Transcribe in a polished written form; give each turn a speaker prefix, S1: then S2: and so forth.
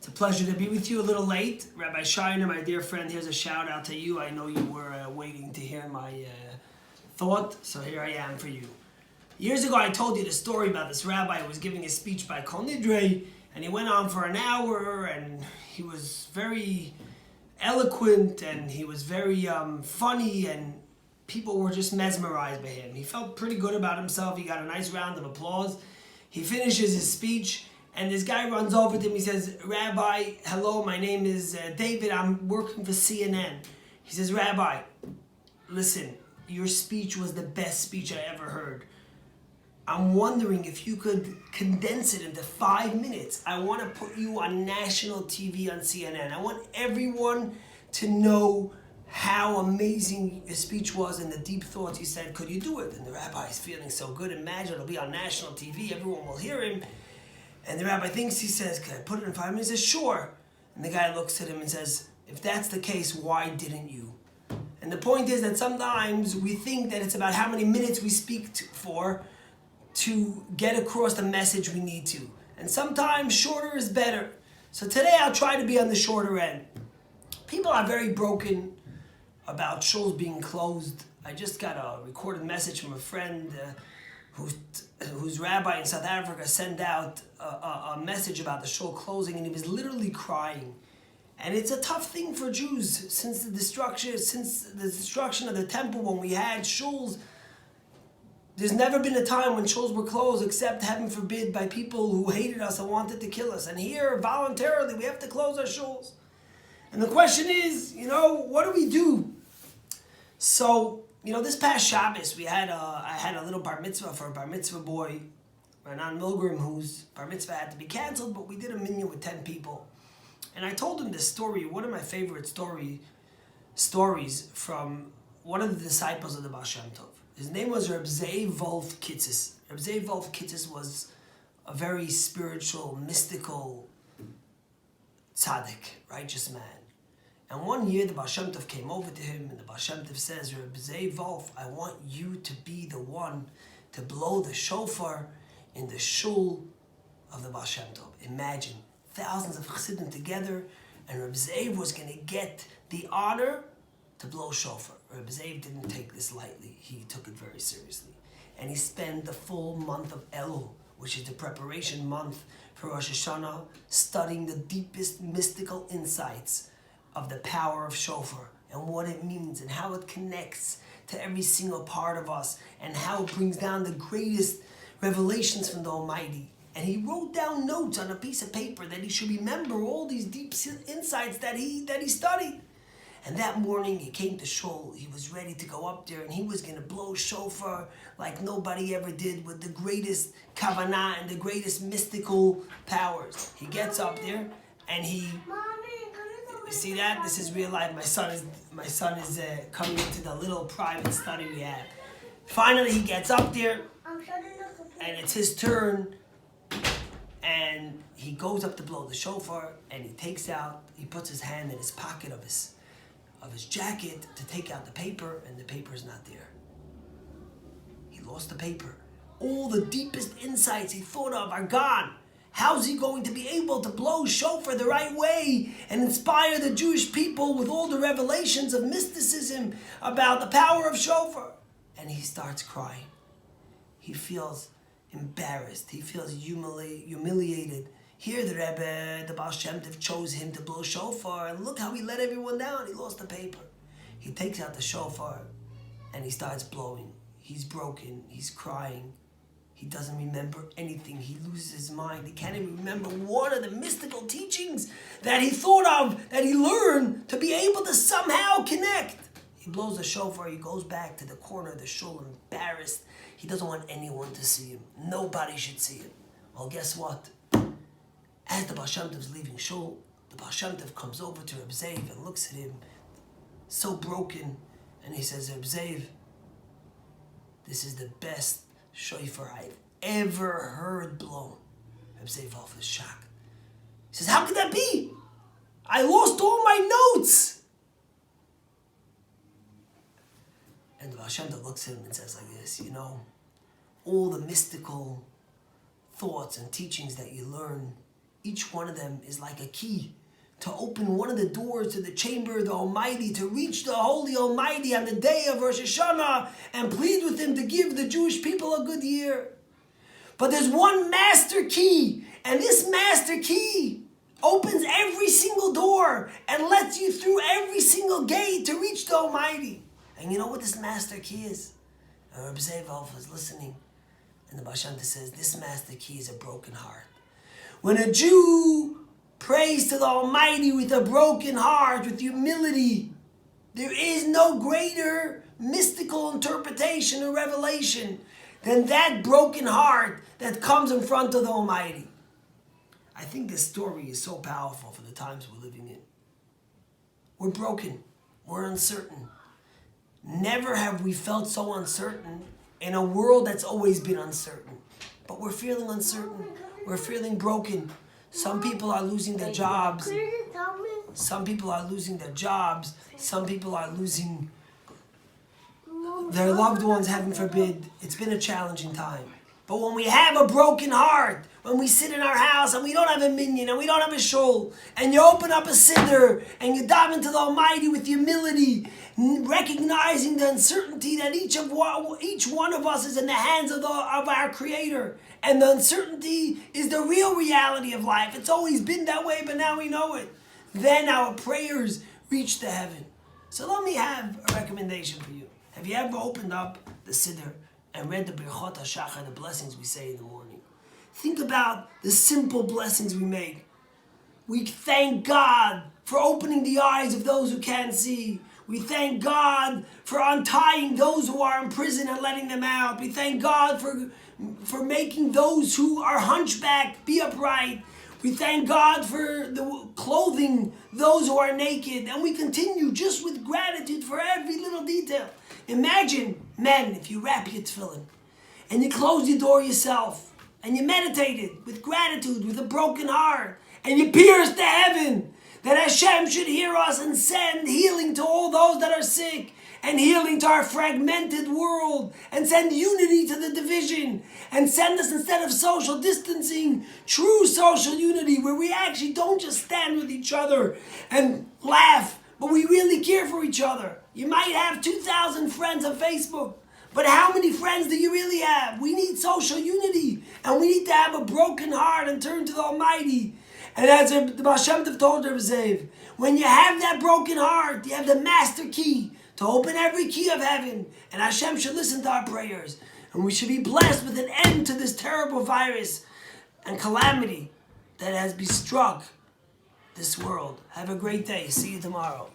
S1: It's a pleasure to be with you a little late. Rabbi Shiner, my dear friend, here's a shout out to you. I know you were waiting to hear my thought, so here I am for you. Years ago, I told you the story about this rabbi who was giving a speech by Kol Nidre, and he went on for an hour, and he was very eloquent, and he was very funny, and people were just mesmerized by him. He felt pretty good about himself. He got a nice round of applause. He finishes his speech, and this guy runs over to him. He says, "Rabbi, hello, my name is David. I'm working for CNN." He says, "Rabbi, listen, your speech was the best speech I ever heard. I'm wondering if you could condense it into 5 minutes. I want to put you on national TV on CNN. I want everyone to know how amazing your speech was and the deep thoughts you said. Could you do it?" And the rabbi is feeling so good. Imagine it'll be on national TV. Everyone will hear him. And the rabbi thinks, he says, "Can I put it in 5 minutes?" He says, "Sure." And the guy looks at him and says, "If that's the case, why didn't you?" And the point is that sometimes we think that it's about how many minutes we speak for to get across the message we need to. And sometimes shorter is better. So today I'll try to be on the shorter end. People are very broken about shuls being closed. I just got a recorded message from a friend whose rabbi in South Africa sent out a message about the shul closing, and he was literally crying. And it's a tough thing for Jews since the destruction of the temple. When we had shuls, there's never been a time when shuls were closed except, heaven forbid, by people who hated us and wanted to kill us. And here, voluntarily, we have to close our shuls. And the question is, what do we do? So, this past Shabbos, I had a little bar mitzvah for a bar mitzvah boy, Ranan Milgram, whose bar mitzvah had to be canceled, but we did a minyan with 10 people. And I told him this story, one of my favorite stories from one of the disciples of the Baal Shem Tov. His name was Reb Zev Wolf Kitzis. Reb Zev Wolf Kitzis was a very spiritual, mystical tzaddik, righteous man. And one year the Baal Shem Tov came over to him, and the Baal Shem Tov says, "Reb Zev Wolf, I want you to be the one to blow the shofar in the shul of the Baal Shem Tov." Imagine, thousands of chassidim together, and Reb Zev was going to get the honor to blow shofar. Reb Zev didn't take this lightly. He took it very seriously. And he spent the full month of Elul, which is the preparation month for Rosh Hashanah, studying the deepest mystical insights of the power of shofar and what it means and how it connects to every single part of us and how it brings down the greatest revelations from the Almighty. And he wrote down notes on a piece of paper that he should remember all these deep insights that he studied. And that morning he came to shul. He was ready to go up there, and he was going to blow shofar like nobody ever did, with the greatest kavanah and the greatest mystical powers. He gets up there and you see that? This is real life. My son is coming into the little private study we have. Finally, he gets up there, and it's his turn, and he goes up to blow the shofar, and he puts his hand in his pocket of his jacket to take out the paper, and the paper's not there. He lost the paper. All the deepest insights he thought of are gone. How's he going to be able to blow shofar the right way and inspire the Jewish people with all the revelations of mysticism about the power of shofar? And he starts crying. He feels embarrassed. He feels humiliated. Here the Baal Shem Tov chose him to blow shofar, and look how he let everyone down. He lost the paper. He takes out the shofar and he starts blowing. He's broken. He's crying. He doesn't remember anything. He loses his mind. He can't even remember one of the mystical teachings that he thought of, that he learned to be able to somehow connect. He blows the shofar. He goes back to the corner of the shul, embarrassed. He doesn't want anyone to see him. Nobody should see him. Well, guess what? As the Baal Shem Tov's leaving shul, the Baal Shem Tov comes over to Reb Zev and looks at him, so broken, and he says, "Reb Zev, this is the best shofar I've ever heard blown." Reb Zev Wolf is shocked. He says, "How could that be? I lost all my notes." And the Baal Shem Tov looks at him and says like this, all the mystical thoughts and teachings that you learn Each one of them is like a key to open one of the doors to the chamber of the Almighty, to reach the Holy Almighty on the day of Rosh Hashanah and plead with Him to give the Jewish people a good year. But there's one master key, and this master key opens every single door and lets you through every single gate to reach the Almighty. And you know what this master key is? And Reb Zev was listening, and the Baal Shem Tov says, this master key is a broken heart. When a Jew prays to the Almighty with a broken heart, with humility, there is no greater mystical interpretation or revelation than that broken heart that comes in front of the Almighty. I think this story is so powerful for the times we're living in. We're broken. We're uncertain. Never have we felt so uncertain in a world that's always been uncertain. But we're feeling uncertain. We're feeling broken. Some people are losing their jobs. Some people are losing their jobs. Some people are losing their loved ones, heaven forbid. It's been a challenging time. But when we have a broken heart, when we sit in our house and we don't have a minyan and we don't have a shul, and you open up a siddur and you dive into the Almighty with humility, recognizing the uncertainty that each one of us is in the hands of our Creator, and the uncertainty is the real reality of life. It's always been that way, but now we know it. Then our prayers reach to heaven. So let me have a recommendation for you. Have you ever opened up the siddur and read the Birchot HaShachar, the blessings we say in the morning? Think about the simple blessings we make. We thank God for opening the eyes of those who can't see. We thank God for untying those who are in prison and letting them out. We thank God for making those who are hunchbacked be upright. We thank God for the clothing those who are naked. And we continue just with gratitude for every little detail. Imagine, men, if you wrap your tefillin and you close your door yourself and you meditated with gratitude, with a broken heart, and you pierce to heaven, that Hashem should hear us and send healing to all those that are sick, and healing to our fragmented world, and send unity to the division, and send us, instead of social distancing, true social unity, where we actually don't just stand with each other and laugh, but we really care for each other. You might have 2,000 friends on Facebook, but how many friends do you really have? We need social unity, and we need to have a broken heart and turn to the Almighty. And as the Baal Shem Tov told Reb Zev, when you have that broken heart, you have the master key to open every key of heaven, and Hashem should listen to our prayers, and we should be blessed with an end to this terrible virus and calamity that has bestruck this world. Have a great day. See you tomorrow.